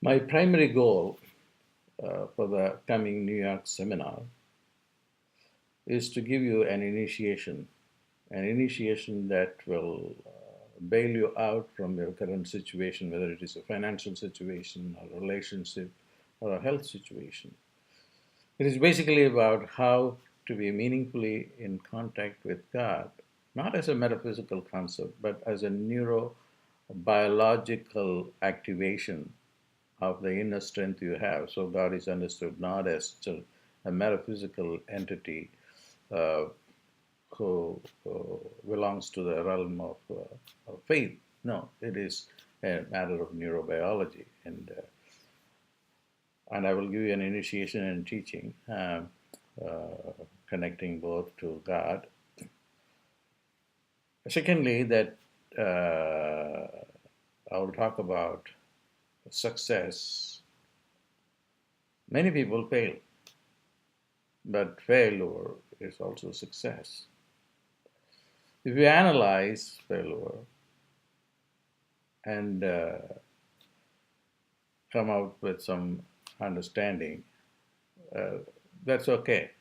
My primary goal for the coming New York seminar is to give you an initiation that will bail you out from your current situation, whether it is a financial situation, a relationship, or a health situation. It is basically about how to be meaningfully in contact with God, not as a metaphysical concept, but as a neurobiological activation of the inner strength you have. So God is understood not as a metaphysical entity uh, who belongs to the realm of faith. No, it is a matter of neurobiology, and I will give you an initiation and teaching connecting both to God. Secondly, that I will talk about success. Many people fail, but failure is also success. If you analyze failure and come out with some understanding, that's okay.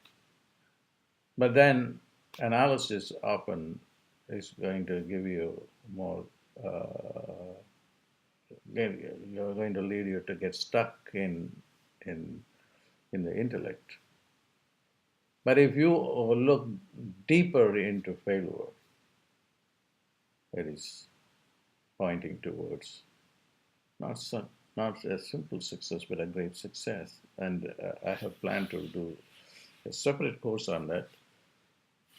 But then analysis often is going to give you more, you're going to lead you to get stuck in the intellect. But if you look deeper into failure, it is pointing towards not a simple success, but a great success. And I have planned to do a separate course on that.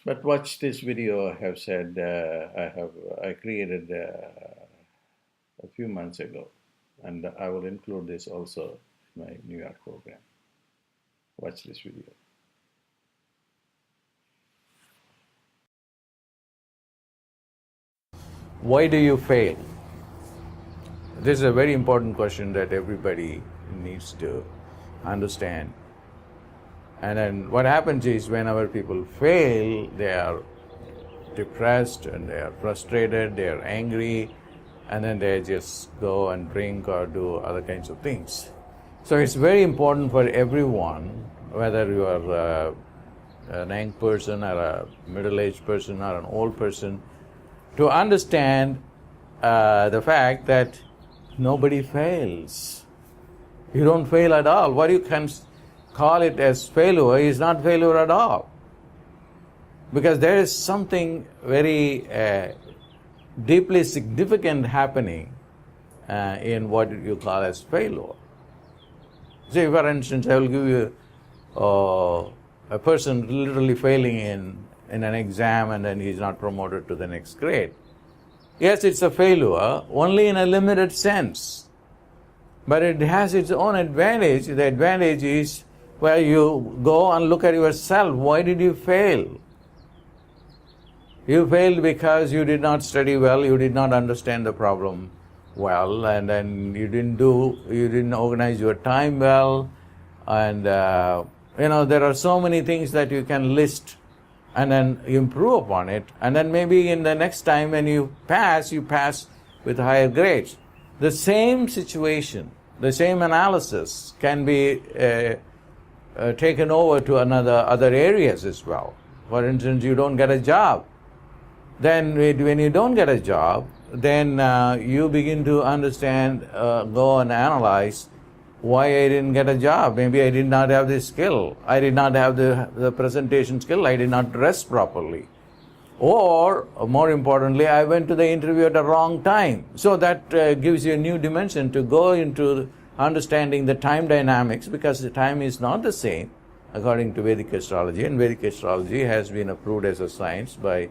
But watch this video. I have said I created a few months ago, and I will include this also in my New York program. Watch this video. Why do you fail? This is a very important question that everybody needs to understand. And then what happens is whenever people fail, they are depressed and they are frustrated, they are angry, and then they just go and drink or do other kinds of things. So it's very important for everyone, whether you are an young person or a middle-aged person or an old person, to understand the fact that nobody fails. You don't fail at all. What you can call it as failure is not failure at all. Because there is something very deeply significant happening in what you call as failure. Say, for instance, I will give you a person literally failing in an exam and then he's not promoted to the next grade. Yes, it's a failure, only in a limited sense. But it has its own advantage. The advantage is where you go and look at yourself. Why did you fail? You failed because you did not study well, you did not understand the problem well, and then you didn't organize your time well, and there are so many things that you can list and then improve upon it, and then maybe in the next time when you pass with higher grades. The same situation, the same analysis can be taken over to other areas as well. For instance, you don't get a job. Then when you don't get a job, then you begin to understand, go and analyze why I didn't get a job. Maybe I did not have the skill. I did not have the presentation skill. I did not dress properly. Or, more importantly, I went to the interview at the wrong time. So that gives you a new dimension to go into understanding the time dynamics, because the time is not the same according to Vedic astrology. And Vedic astrology has been approved as a science by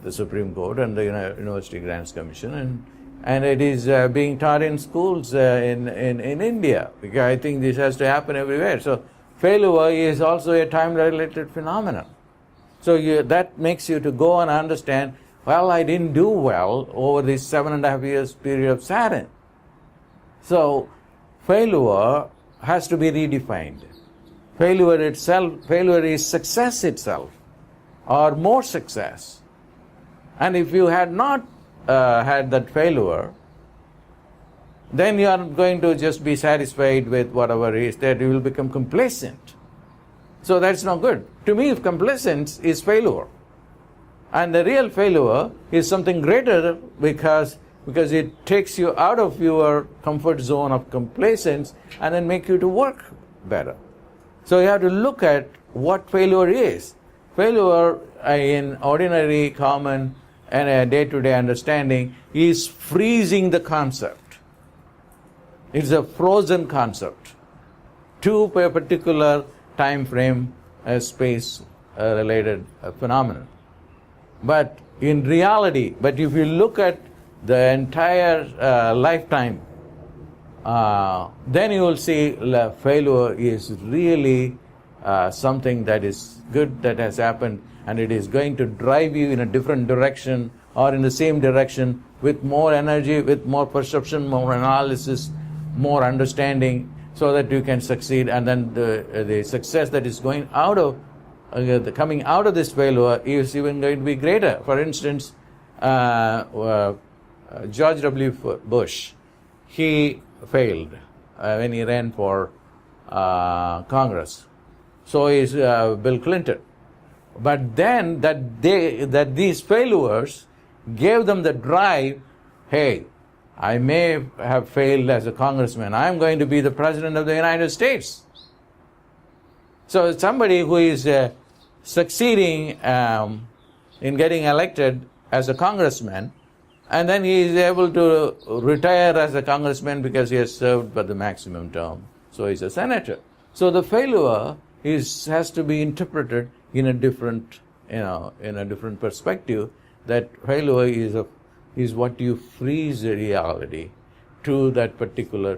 the Supreme Court and the University Grants Commission, and it is being taught in schools in India, because I think this has to happen everywhere. So failure is also a time-related phenomenon. So that makes you to go and understand, well, I didn't do well over this 7.5 years period of Saturn. So failure has to be redefined. Failure is success itself, or more success. And if you had not had that failure, then you are going to just be satisfied with whatever is that you will become complacent. So that's not good. To me, complacence is failure. And the real failure is something greater because it takes you out of your comfort zone of complacence and then make you to work better. So you have to look at what failure is. Failure in ordinary, common, and day-to-day understanding is freezing the concept. It's a frozen concept to a particular time frame, space related phenomenon. But in reality, if you look at the entire lifetime, then you will see failure is really something that is good that has happened, and it is going to drive you in a different direction or in the same direction with more energy, with more perception, more analysis, more understanding, so that you can succeed. And then the success that is going out of coming out of this failure is even going to be greater. For instance, George W. Bush, he failed when he ran for Congress. So is Bill Clinton. But then that these failures gave them the drive, hey, I may have failed as a congressman. I'm going to be the president of the United States. So somebody who is succeeding in getting elected as a congressman, and then he is able to retire as a congressman because he has served for the maximum term. So he's a senator. So the failure has to be interpreted in a different, in a different perspective. That failure is what you freeze the reality to that particular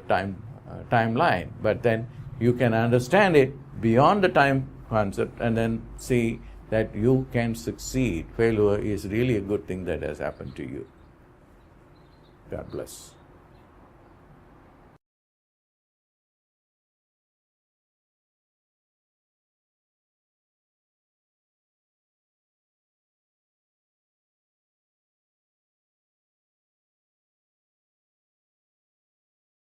timeline. But then you can understand it beyond the time concept and then see that you can succeed. Failure is really a good thing that has happened to you. God bless.